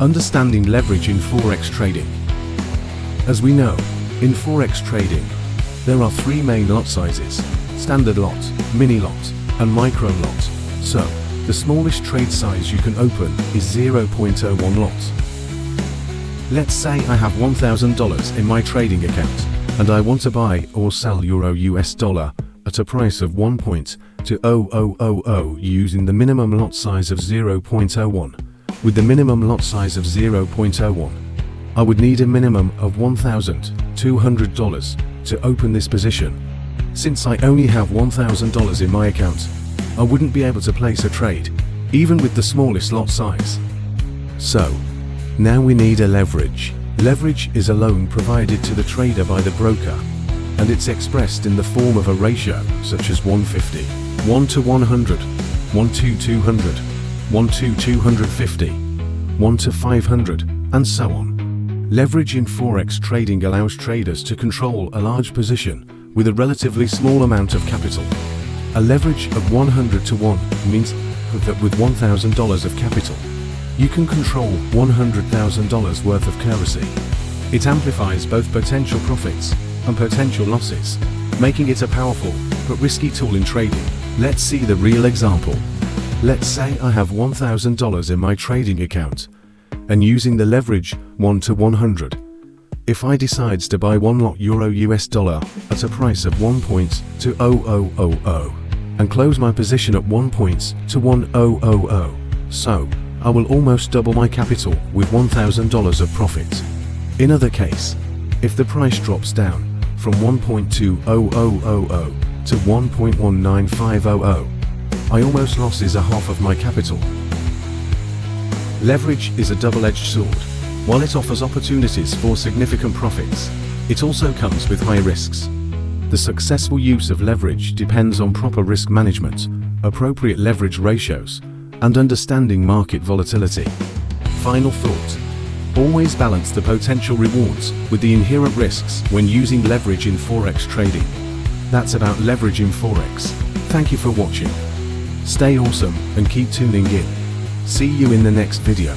Understanding leverage in Forex trading. As we know, in Forex trading, there are three main lot sizes: standard lot, mini lot, and micro lot. So, the smallest trade size you can open is 0.01 lot. Let's say I have $1,000 in my trading account, and I want to buy or sell Euro/US at a price of 1.2000 using the minimum lot size of 0.01. With the minimum lot size of 0.01, I would need a minimum of $1,200 to open this position. Since I only have $1,000 in my account, I wouldn't be able to place a trade, even with the smallest lot size. So, now we need a leverage. Leverage is a loan provided to the trader by the broker, and it's expressed in the form of a ratio such as 150, 1 to 100, 1 to 200, 1 to 250, 1 to 500, and so on. Leverage in Forex trading allows traders to control a large position with a relatively small amount of capital. A leverage of 100 to 1 means that with $1,000 of capital, you can control $100,000 worth of currency. It amplifies both potential profits and potential losses, making it a powerful but risky tool in trading. Let's see the real example. Let's say I have $1,000 in my trading account, and using the leverage 1 to 100, if I decides to buy one lot Euro/US at a price of 1.2000 and close my position at 1.2100, so I will almost double my capital with $1,000 of profit. In other case, if the price drops down from 1.2000 to 1.19500, I almost loses a half of my capital. Leverage is a double-edged sword. While it offers opportunities for significant profits, it also comes with high risks. The successful use of leverage depends on proper risk management, appropriate leverage ratios, and understanding market volatility. Final thought: always balance the potential rewards with the inherent risks when using leverage in Forex trading. That's about leverage in Forex. Thank you for watching. Stay awesome and keep tuning in. See you in the next video.